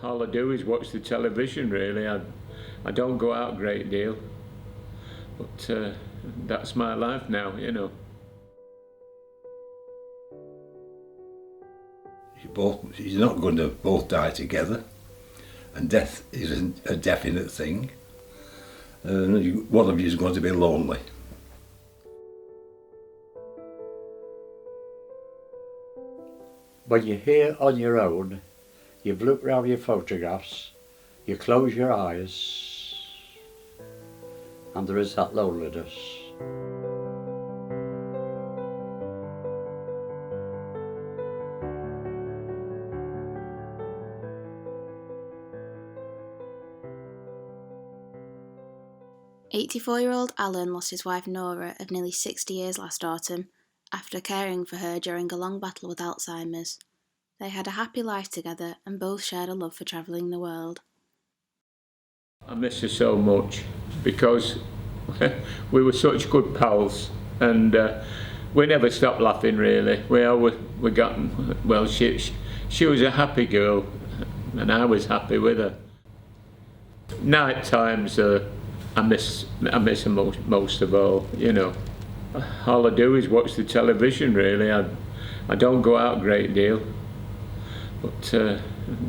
All I do is watch the television, really. I don't go out a great deal, but that's my life now, you know. You're not going to both die together, and death is a definite thing. One of you is going to be lonely. When you're here on your own, you've looked round your photographs, you close your eyes, and there is that loneliness. "84-year-old Alan lost his wife Nora of nearly 60 years last autumn after caring for her during a long battle with Alzheimer's. They had a happy life together and both shared a love for travelling the world. I miss her so much because we were such good pals, and we never stopped laughing, really. She was a happy girl and I was happy with her. Night times I miss her most of all, you know. All I do is watch the television, really. I don't go out a great deal, but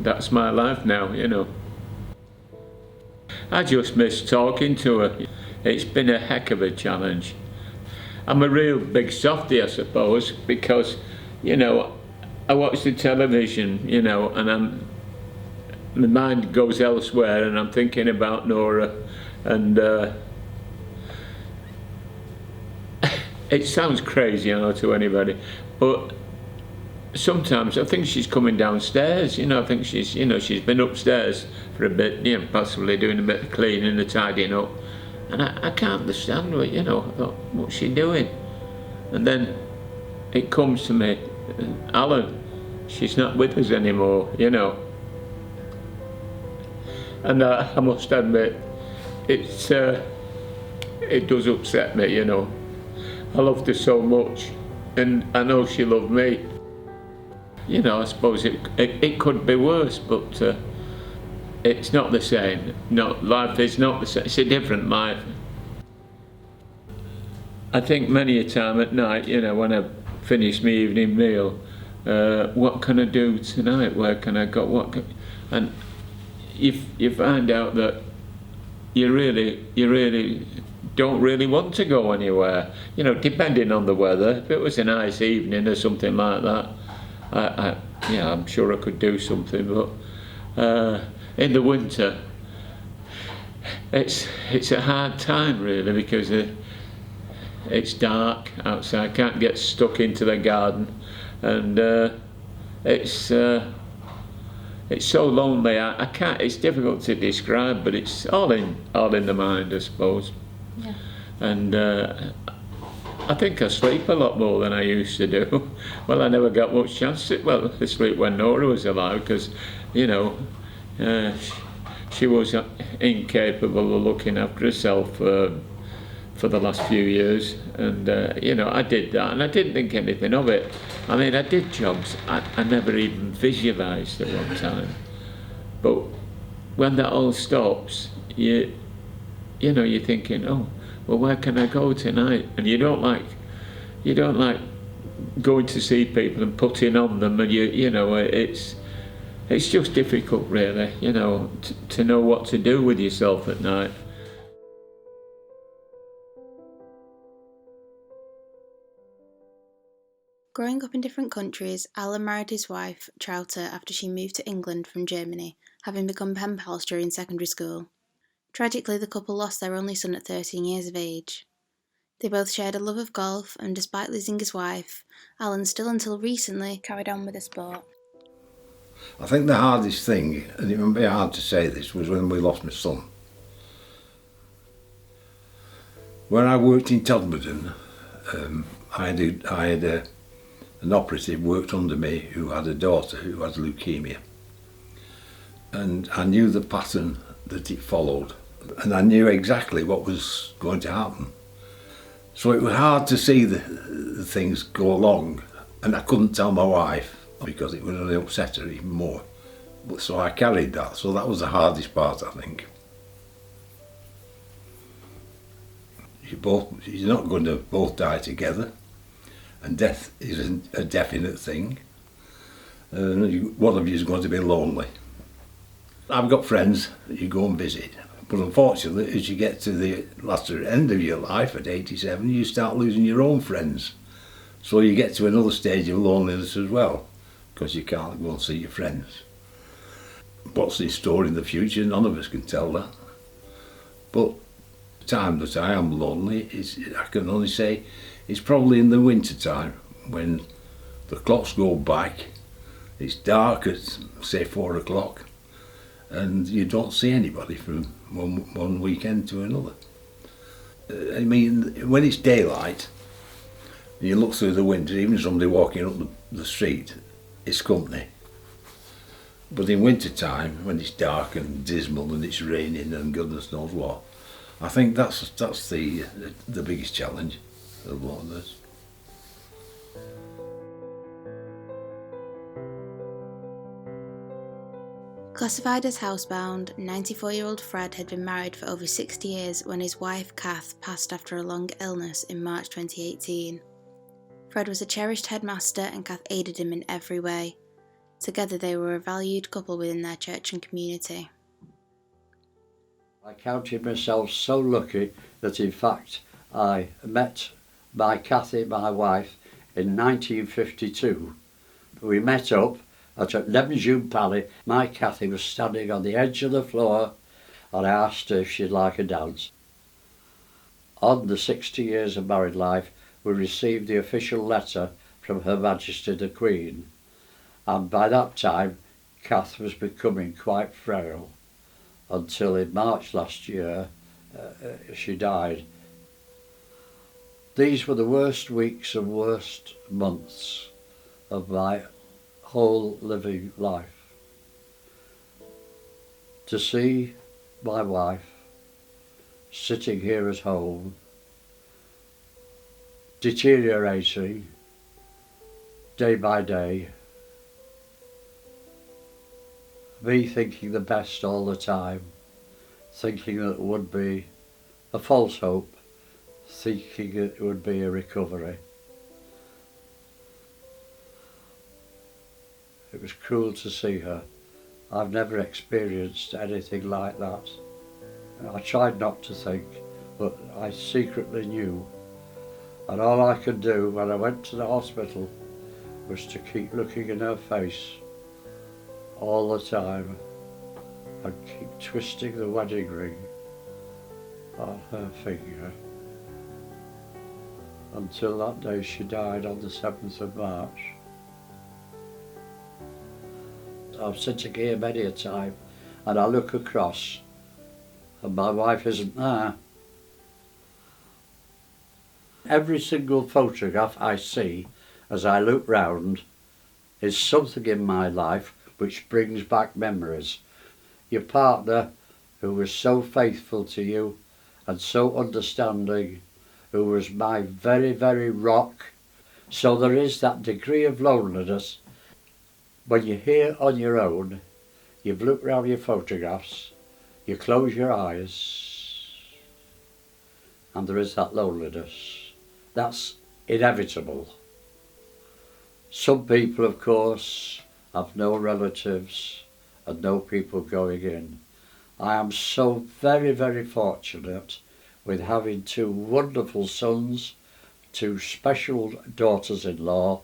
that's my life now, you know. I just miss talking to her. It's been a heck of a challenge. I'm a real big softie, I suppose, because, you know, I watch the television, you know, and my mind goes elsewhere and I'm thinking about Nora, and it sounds crazy, I know, to anybody, but sometimes I think she's coming downstairs, you know. I think she's been upstairs for a bit, you know, possibly doing a bit of cleaning and tidying up, and I can't understand what, you know. I thought, what's she doing? And then it comes to me, Alan, she's not with us anymore, you know. And I must admit, it does upset me, you know. I loved her so much, and I know she loved me. You know, I suppose it could be worse, but it's not the same. No, life is not the same. It's a different life. I think many a time at night, you know, when I finish my evening meal, what can I do tonight? Where can I go? And you find out that you really don't really want to go anywhere. You know, depending on the weather. If it was a nice evening or something like that, yeah, I'm sure I could do something. But in the winter, it's a hard time, really, because it's dark outside. Can't get stuck into the garden, and it's so lonely. I can't. It's difficult to describe, but it's all in the mind, I suppose. Yeah. And I think I sleep a lot more than I used to do. Well, I never got much chance to sleep when Nora was alive, because, you know, she was incapable of looking after herself for the last few years, and you know, I did that, and I didn't think anything of it. I mean, I did jobs I never even visualised at one time. But when that all stops, you know, you're thinking, oh, well, where can I go tonight? And you don't like going to see people and putting on them, and you know, it's just difficult, really, you know, to know what to do with yourself at night. Growing up in different countries, Alan married his wife, Trouter, after she moved to England from Germany, having become pen pals during secondary school. Tragically, the couple lost their only son at 13 years of age. They both shared a love of golf, and despite losing his wife, Alan still until recently carried on with the sport. I think the hardest thing, and it would be hard to say this, was when we lost my son. When I worked in Todmorden, I had an operative worked under me who had a daughter who had leukemia, and I knew the pattern that it followed, and I knew exactly what was going to happen. So it was hard to see the things go along, and I couldn't tell my wife because it would only upset her even more. So I carried that. So that was the hardest part, I think. You're not going to both die together, and death isn't a definite thing. One of you is going to be lonely. I've got friends that you go and visit, but unfortunately, as you get to the latter end of your life at 87, you start losing your own friends. So you get to another stage of loneliness as well, because you can't go and see your friends. What's in store in the future, none of us can tell that. But the time that I am lonely, I can only say, it's probably in the winter time, when the clocks go back, it's dark at, say, 4 o'clock, and you don't see anybody from one weekend to another. I mean, when it's daylight, and you look through the window, even somebody walking up the street, it's company. But in winter time, when it's dark and dismal and it's raining and goodness knows what, I think that's the biggest challenge of all of this. Classified as housebound, 94-year-old Fred had been married for over 60 years when his wife Kath passed after a long illness in March 2018. Fred was a cherished headmaster and Kath aided him in every way. Together they were a valued couple within their church and community. I counted myself so lucky that in fact I met my Cathy, my wife, in 1952. We met up at 11 June Pally. My Cathy was standing on the edge of the floor and I asked her if she'd like a dance. On the 60 years of married life, we received the official letter from Her Majesty the Queen, and by that time Kath was becoming quite frail until in March last year she died. These were the worst weeks and worst months of my whole living life. To see my wife sitting here at home, deteriorating day by day, me thinking the best all the time, thinking that it would be a false hope, thinking it would be a recovery. It was cruel to see her. I've never experienced anything like that. I tried not to think, but I secretly knew. And all I could do when I went to the hospital was to keep looking in her face all the time and keep twisting the wedding ring on her finger until that day she died on the 7th of March. I'm sitting here many a time and I look across and my wife isn't there. Every single photograph I see as I look round is something in my life which brings back memories. Your partner, who was so faithful to you and so understanding, who was my very, very rock. So there is that degree of loneliness. When you're here on your own, you've looked round your photographs, you close your eyes, and there is that loneliness. That's inevitable. Some people, of course, have no relatives and no people going in. I am so very, very fortunate with having 2 wonderful sons, 2 special daughters-in-law,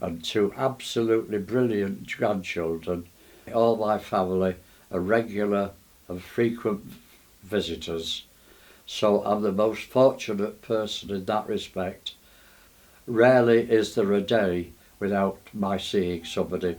and 2 absolutely brilliant grandchildren. All my family are regular and frequent visitors, so I'm the most fortunate person in that respect. Rarely is there a day without my seeing somebody.